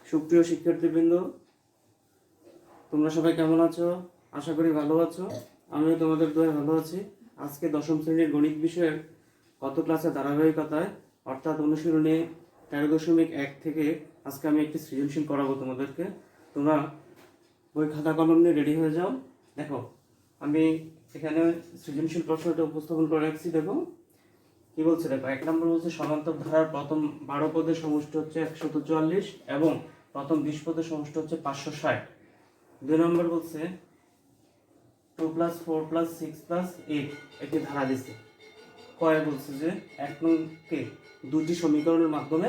সুপ্রিয় শিক্ষার্থীবৃন্দ, তোমরা সবাই কেমন আছো? আশা করি ভালো আছো। আমিও তোমাদের দোয়ায় ভালো আছি। আজকে দশম শ্রেণীর গণিত বিষয়ের গত ক্লাসে ধারাবাহিকতায় অর্থাৎ অনুশীলনী 13.1 থেকে আজকে আমি একটি সৃজনশীল করাবো তোমাদেরকে। তোমরা বই খাতা কলম নিয়ে রেডি হয়ে যাও। দেখো, আমি এখানে সৃজনশীল প্রশ্নটা উপস্থাপন করে রাখছি। দেখো কি বলছে, দেখো 1 নম্বর বলছে সমান্তর ধারার প্রথম 12 পদের সমষ্টি হচ্ছে 144 এবং প্রথম 20 পদের সমষ্টি হচ্ছে 560। 2 নম্বর বলছে 2 + 4 + 6 + 8 একটি ধারা দিচ্ছে। কয় বলছে যে 1 নংকে দুটি সমীকরণের মাধ্যমে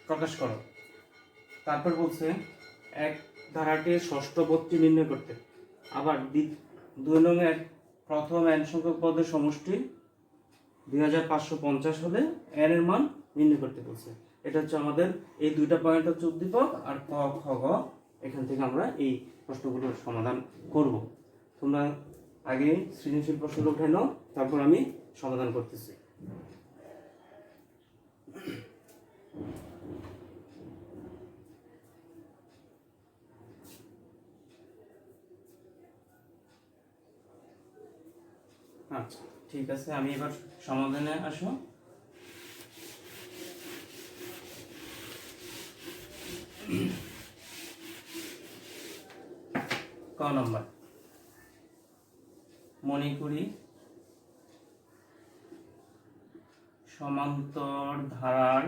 প্রকাশ করো। তারপর বলছে এক ধারাটির ষষ্ঠ পদটি নির্ণয় করতে। আবার 2 নংয়ের প্রথম n সংখ্যক পদের সমষ্টি 2550 হলে n এর মান নির্ণয় করতে বলছে। এটা হচ্ছে আমাদের এই দুইটা পয়েন্ট হচ্ছে উদ্দীপক, আর ক খ গ এখান থেকে আমরা এই প্রশ্নগুলোর সমাধান করব। তোমরা আগে সৃজনশীল প্রশ্নটা উঠে নাও, তারপর আমি সমাধান করতেছি। আচ্ছা, ঠিক আছে, আমি এবার সমাধানে আসো। ক নম্বর, মনে করি সমান্তর ধারার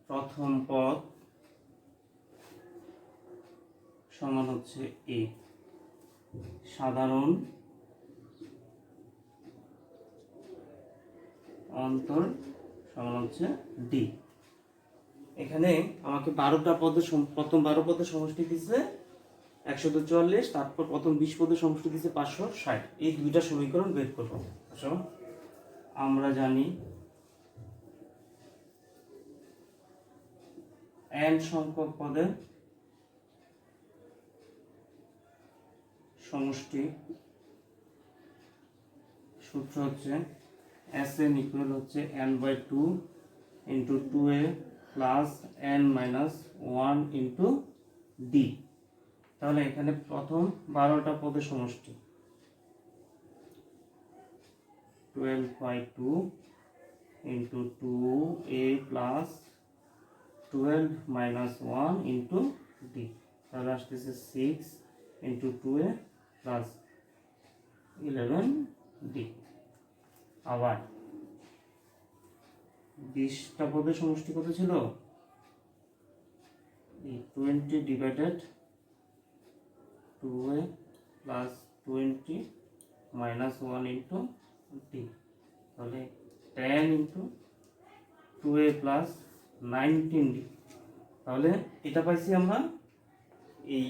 প্রথম পদ সমান হচ্ছে এ, সাধারণ অন্তর সমান হচ্ছে ডি। এখানে আমাকে 12টা পদের প্রথম 12 পদের সমষ্টি দিচ্ছে 144, তারপর প্রথম 20 পদের সমষ্টি দিচ্ছে 560। এই দুইটা সমীকরণ বের করব। আসো, আমরা জানি n সংখ্যক পদের সমষ্টি সূত্র হচ্ছে Sn ইকুয়াল হচ্ছে n/2 × 2a + n - 1 × d। তাহলে এখানে প্রথম 12টা পদের সমষ্টি 12/2 × 2a + 12 - 1 × d। তাহলে আসতেছে 6 × 2a + 11d। আবার 20টা পদের সমষ্টি কত ছিল? 20 / 2a + 20 - 1 × d। তাহলে 10 × 2a + 19d। তাহলে এটা পাইছি আমরা এই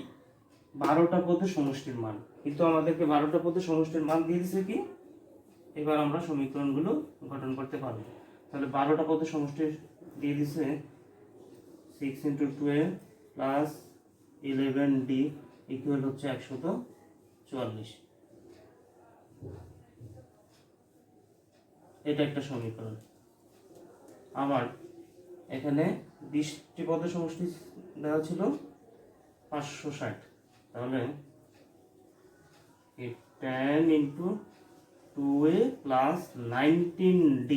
12টা পদের সমষ্টির মান, কিন্তু আমাদেরকে 12টা পদের সমষ্টির মান দিয়ে দিয়েছে কি? এবার আমরা সমীকরণগুলো গঠন করতে পারবো। তাহলে 12টা পদের সমষ্টি দিয়ে দিয়েছে 6 × 2a + 11d ইকুয়াল হচ্ছে 144। এটা একটা সমীকরণ। আবার এখানে 20টি পদের সমষ্টি দেওয়া ছিল 560। তাহলে 10 × 2a + 19d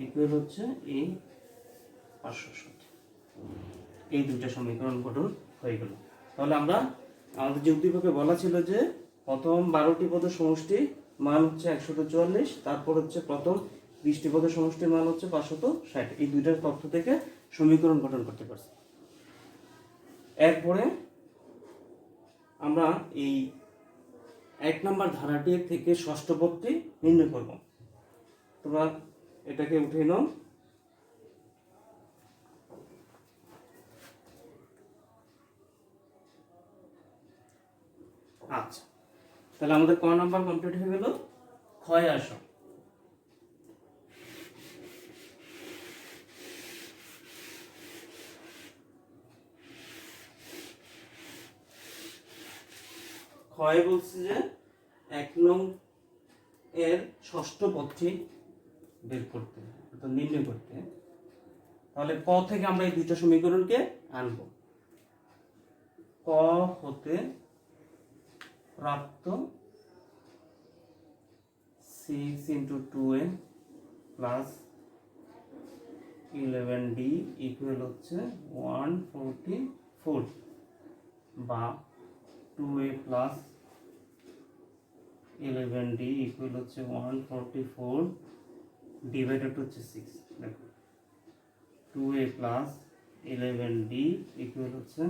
ইকুয়াল হচ্ছে এই 560। এই দুইটা সমীকরণ গঠন হয়ে গেল। তাহলে আমরা আমাদের যে উদ্দীপকে বলা ছিল যে প্রথম 12টি পদের সমষ্টি মান হচ্ছে 144, তারপর হচ্ছে প্রথম 20টি পদের সমষ্টির মান হচ্ছে 560। এই দুইটার তথ্য থেকে সমীকরণ গঠন করতে পারছি। এরপরে আমরা এই 1 নম্বর ধারাটি থেকে ষষ্ঠ পদটি নির্ণয় করব। তোমরা এটাকে উঠে নাও। আচ্ছা, তাহলে আমাদের ক নাম্বার কমপ্লিট হয়ে গেল। ক্ষয় আসো। ক্ষয় বলছে যে 1 নং এর ষষ্ঠ পদটি বের করতে, অর্থাৎ নির্ণয় করতে, তাহলে ক থেকে আমরা এই দুইটা সমীকরণকে আনবো। ক হতে প্রাপ্ত 6 into 2a plus 11d equal হচ্ছে 144 বা 2a প্লাস 11d ইকুয়াল হচ্ছে 144 ডিভাইডেড হচ্ছে 6। দেখো 2a প্লাস 11d ইকুয়াল হচ্ছে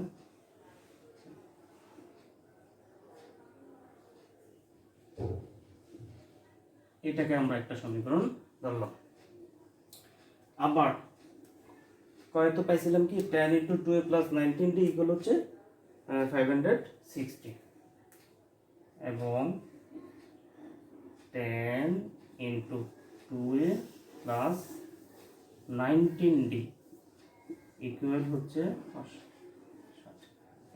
এটাকে আমরা একটা সমীকরণ ধরলাম। আবার কয়ত পাইছিলাম কি 10 into 2a plus 19d equal হচ্ছে 560 এবং 10 into 2a plus 19d equal হচ্ছে 560।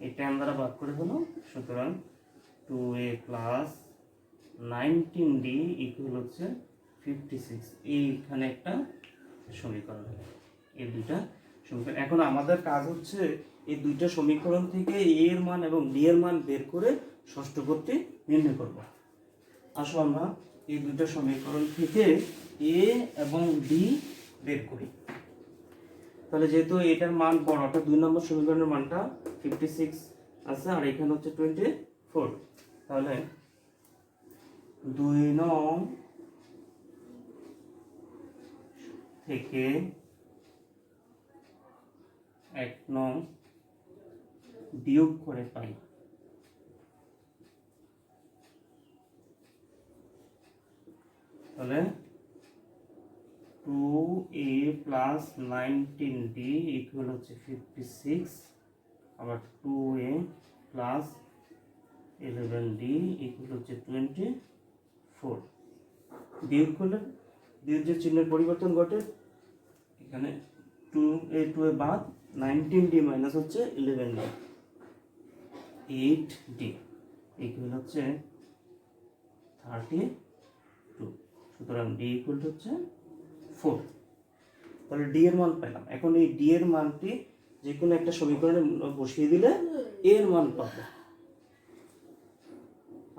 এটা আমরা ভাগ করে হলো, সুতরাং 2a প্লাস 19d ইকুয়াল হচ্ছে 56। এইখানে একটা সমীকরণ, এই দুইটা সমীকরণ। এখন আমাদের কাজ হচ্ছে এই দুইটা সমীকরণ থেকে a এর মান এবং d এর মান বের করে ষষ্ঠ পদটি নির্ণয় করব। আসো আমরা এই দুইটা সমীকরণ থেকে a এবং d বের করি। তাহলে যেহেতু এটার মান বড়, অর্থাৎ 2 নম্বর সমীকরণের মানটা 56 আছে আর এখানে হচ্ছে 24, তাহলে 2 নং থেকে 1 নং বিয়োগ করে পাই। তাহলে 2a প্লাস 19d ইকুয়াল হচ্ছে 56, আবার 2a প্লাস 11d ইকুয়াল হচ্ছে 24। বিয়োগ করলে বিয়োগের চিহ্নের পরিবর্তন ঘটে, এখানে 2a বাদ 19d মাইনাস হচ্ছে 11d, 8d ইকুয়াল হচ্ছে 32। সুতরাং d ইকুয়াল হচ্ছে 4। তাহলে d এর মান পেলাম। এখন এই d এর মানটি যে কোনো একটা সমীকরণে বসিয়ে দিলে a এর মান পাবো।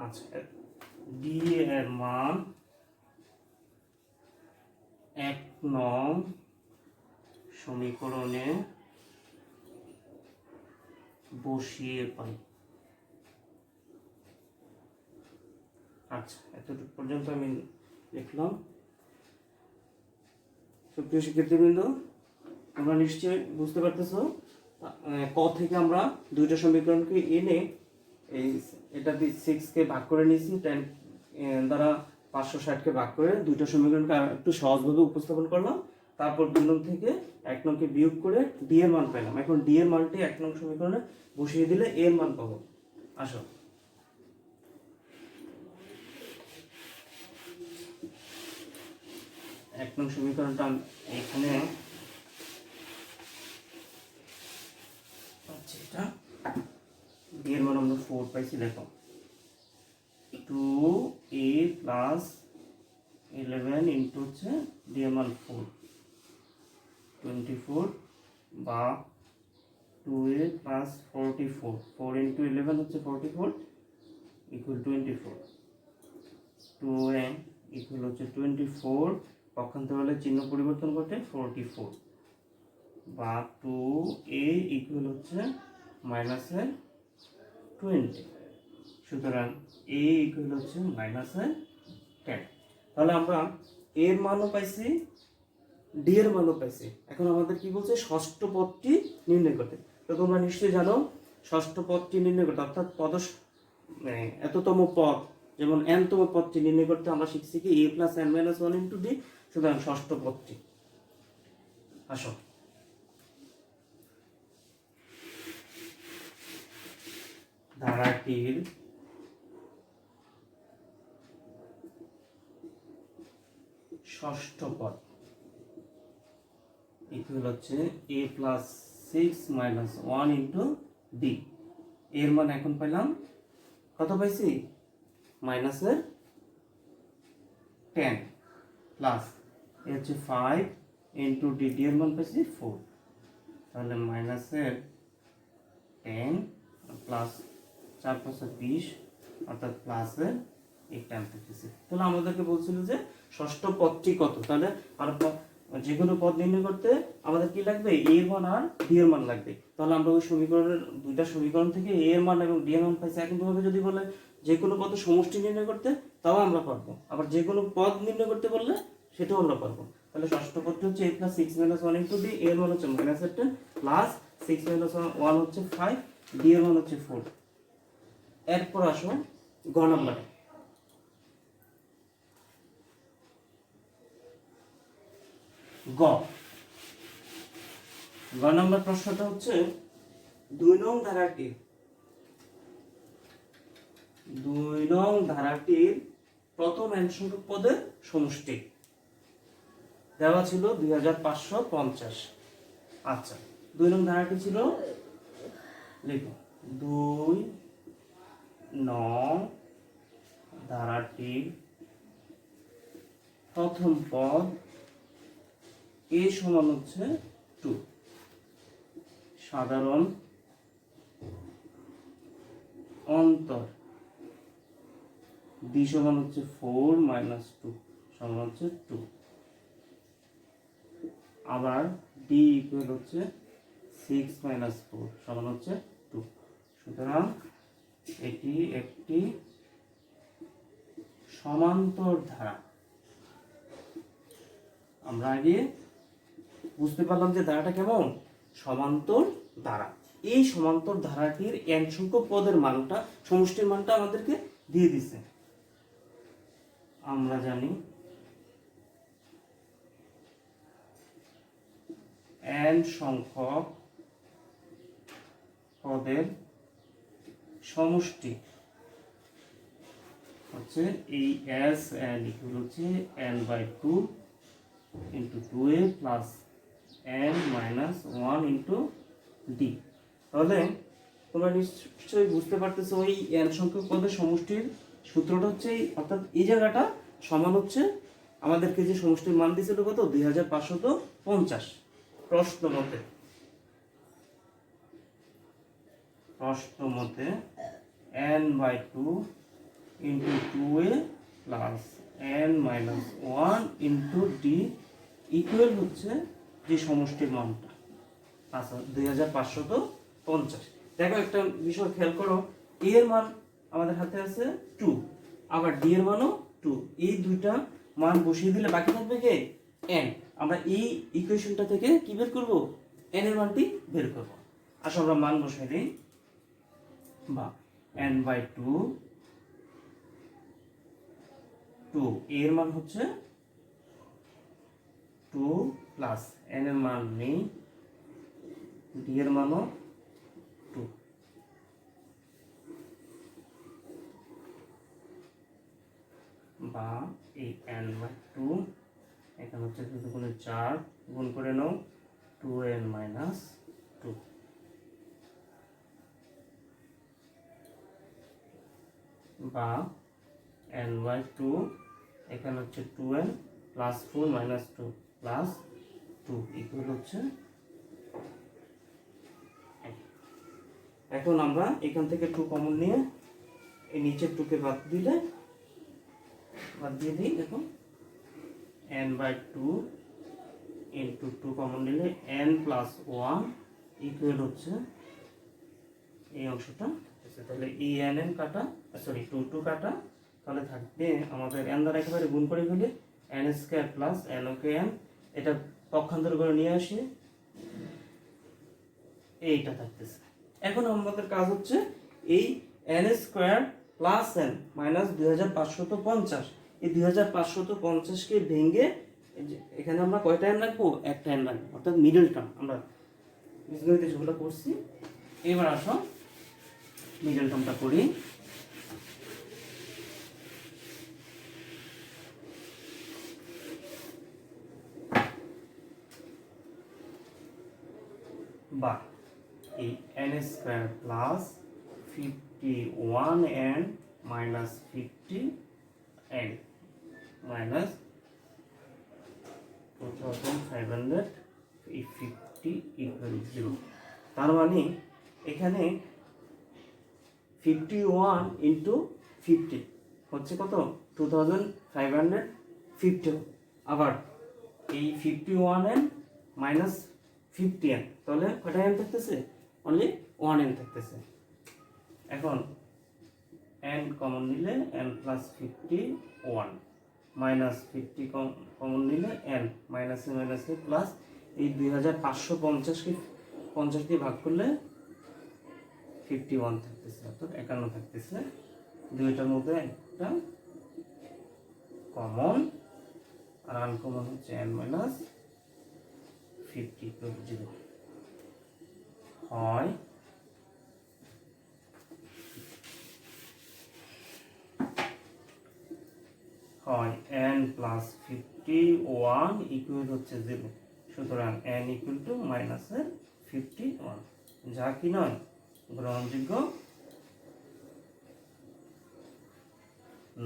আচ্ছা, d এর মান 1 নং সমীকরণে বসিয়ে পাই। আচ্ছা, এতটুকু পর্যন্ত আমি লিখলাম। সুপ্রিয় শিক্ষার্থীবৃন্দ, তোমরা নিশ্চয়ই বুঝতে পারতেছো ক থেকে আমরা দুইটা সমীকরণকে এনে এটা 6 কে ভাগ করে নিয়েছি, 10 দ্বারা 560 কে ভাগ করে দুইটা সমীকরণকে একটু সহজভাবে উপস্থাপন করলাম। তারপর 2 নং থেকে 1 নংকে বিয়োগ করে d এর মান পেলাম। এখন d এর মানটি 1 নং সমীকরণে বসিয়ে দিলে a এর মান পাবো। আসো, এক নং সমীকরণটা এখানে আচ্ছা, এটা d এর মান আমরা 4 পাইছি। দেখো 2a প্লাস 11 ইন্টু হচ্ছে d এর মান 4, 24 বা 2a প্লাস 44, 4 ইন্টু 11 হচ্ছে 44 ইকুয়াল 24, 2a ইকুয়াল হচ্ছে 24, পক্ষান্তর হলে চিহ্ন পরিবর্তন ঘটে 44 বা 2a ইকুয়াল হচ্ছে মাইনাসের 20। সুতরাং a ইকুয়াল হচ্ছে মাইনাসের 10। তাহলে আমরা a এর মানও পাইছি, d এর মানও পাইছি। এখন আমাদের কি বলছে, ষষ্ঠ পদটি নির্ণয় করতে। তো তোমরা নিশ্চয়ই জানো ষষ্ঠ পদটি নির্ণয় করতে, অর্থাৎ এততম পদ যেমন n-তম পদটি নির্ণয় করতে আমরা শিখছি কি a plus n minus 1 into d। সুতরাং ষষ্ঠ পদটি, আসো ধারাটির ষষ্ঠ পদ ইকুয়াল হচ্ছে a plus 6 minus 1 into d। এর মান এখন পেলাম কত পাইছি, মাইনাসের 10 প্লাস এ হচ্ছে 5 ইন্টু ডি, ডি এর মান পেয়েছি 4, তাহলে মাইনাসের 10 প্লাস 4 5 20 অর্থাৎ প্লাসের এই 10 পেতেছি। তাহলে আমাদেরকে বলছিল যে ষষ্ঠ পদটি কত, তাহলে আর যে কোনো পদ নির্ণয় করতে আমাদের কি লাগবে, এ এর মান আর ডি এর মান লাগবে। তাহলে আমরা ওই সমীকরণের দুইটা সমীকরণ থেকে এ এর মান এবং ডি এর মান পাইছি। এখন তোমাকে যদি বলে যে কোনো পদের সমষ্টি নির্ণয় করতে, তাও আমরা পারবো, আবার যে কোনো পদ নির্ণয় করতে বললে সেটাও আমরা পারবো। তাহলে ষষ্ঠ পদটি হচ্ছে a plus 6 minus 1 into D, এর মান হচ্ছে মাইনাস 10 প্লাস 6 মাইনাস 1 হচ্ছে 5, ডি এর মান হচ্ছে 4। এরপর আসো গ নাম্বারে। গ নাম্বার প্রশ্নটা হচ্ছে 2 নং ধারাটির প্রথম n সংখ্যক পদের সমষ্টি দেওয়া ছিল 2550। আচ্ছা, 2 নং ধারাটি ছিল, লিখো 2 নং ধারাটির প্রথম পদ a সমান হচ্ছে 2, সাধারণ অন্তর b সমান হচ্ছে 4 মাইনাস 2 সমান হচ্ছে 2, আবার d ইকুয়াল হচ্ছে 6 মাইনাস 4 সমান হচ্ছে 2। সুতরাং এটি একটি সমান্তর ধারা। আমরা আগে বুঝতে পারলাম যে ধারাটা কেমন, সমান্তর ধারা। এই সমান্তর ধারাটির n সংখ্যক পদের মানটা, সমষ্টির মানটা আমাদেরকে দিয়ে দিছে। আমরা জানি n সংখ্যক পদের সমষ্টি হচ্ছে এই s n ইকুয়াল হচ্ছে n/2 into 2a plus n minus 1 into D. তাহলে তোমরা নিশ্চয়ই বুঝতে পারতেছো ওই n সংখ্যক পদের সমষ্টির সূত্রটা হচ্ছে অর্থাৎ এই জায়গাটা সমান হচ্ছে আমাদেরকে যে সমষ্টির মান দিয়েছিল কত, 2550। প্রশ্ন মতে n/2 into 2a plus n minus 1 into D equal হচ্ছে যে সমষ্টির মানটা, আচ্ছা 2550। দেখো একটা বিষয় খেয়াল করো, a এর মান আমাদের হাতে আছে 2, আবার d এর মানও 2। এই দুইটা মান বসিয়ে দিলে বাকি থাকবে কে, n। আমরা এই ইকুয়েশনটা থেকে কি বের করব, n এর মানটি বের করব। আসলে আমরা মান বসাই দিই, বা n/2 2, এর মান হচ্ছে 2 প্লাস n এর মান নেই, d এর মানও 2, বা এই n/2 এখানে হচ্ছে 2 গুণে 4 গুণ করে নাও 2n মাইনাস 2, বা n/2 এখানে হচ্ছে 2n plus 4 minus 2 plus 2 equal হচ্ছে। এখন আমরা এখান থেকে 2 কমন নিয়ে এই নিচের 2 কে বাদ দিয়ে দিই। দেখো n/2 ইন্টু 2 কমন নিলে n প্লাস 1 ইকুয়াল হচ্ছে এই অংশটা। তাহলে এই n কাটা, সরি 2 কাটা, তাহলে থাকবে আমাদের n দ্বারা একেবারে গুণ করে ফেলে n স্কয়ার প্লাস n ওকে n, এটা পক্ষান্তর করে নিয়ে আসি, এইটা থাকতেছে। এখন আমাদের কাজ হচ্ছে এই n square plus n minus 2550, এই 2550 কে ভেঙে এখানে আমরা কয়টা n রাখবো, একটা n রাখবো, অর্থাৎ মিডল টার্ম। আমরা বীজগণিতে যেগুলো করছি, এবার আসো মিডল টার্মটা করি। বা এই n square plus 51n minus 50n minus 2550 equal 0। তার মানে এখানে 51 ইন্টু 50 হচ্ছে কত? 2550। আবার এই 51n মাইনাস 50n, তাহলে কয়টা n থাকতেছে? অনলি 1n থাকতেছে। এখন n কমন নিলে n প্লাস 51 মাইনাস 50 কমন নিলে n মাইনাসে মাইনাসে প্লাস এই 2550কে 50 দিয়ে ভাগ করলে 51 থাকতেছে, অর্থাৎ 51 থাকতেছে। দুইটার মধ্যে একটা কমন আর আনকমন হচ্ছে n মাইনাস 50 ইকুয়াল 0। হয় n প্লাস 51 ইকুয়াল হচ্ছে 0। সুতরাং n ইকুয়াল টু মাইনাসের 51, যা কি নয় গ্রহণযোগ্য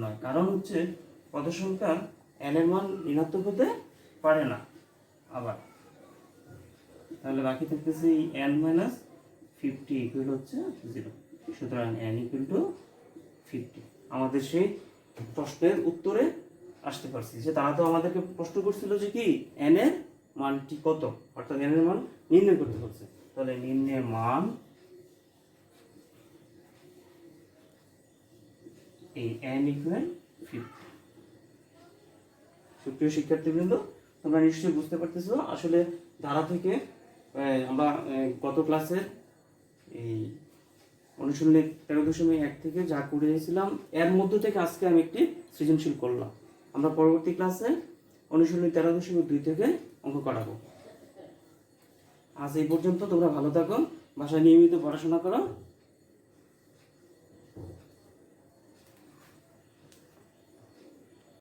নয়। কারণ হচ্ছে পদ সংখ্যা n এর মান ঋণাত্মক হতে পারে না। আবার তাহলে বাকি থাকতেছে n মাইনাস 50 ইকুয়াল হচ্ছে 0। সুতরাং n ইকুয়াল টু 50। আমাদের সেই প্রশ্নের উত্তরে আসতে পারছি যে তারা তো আমাদেরকে প্রশ্ন করছিল যে কি n এর মানটি কত, অর্থাৎ n এর মান নির্ণয় করতে বলছে। তাহলে নির্ণয়ের মান এই n ইকুয়াল 50। সুপ্রিয় শিক্ষার্থীবৃন্দ, তোমরা নিশ্চয়ই বুঝতে পারতেছো আসলে ধারা থেকে আমরা গত ক্লাসের এই অনুশীলনী 13.1 থেকে যা করে নিয়েছিলাম এর মধ্য থেকে আজকে আমি একটি সৃজনশীল করলাম। আমরা পরবর্তী ক্লাসে অনুশীলনী 13.2 থেকে অঙ্ক করাবো। আজ এই পর্যন্ত। তোমরা ভালো থাকো, বাসায় নিয়মিত পড়াশোনা করো।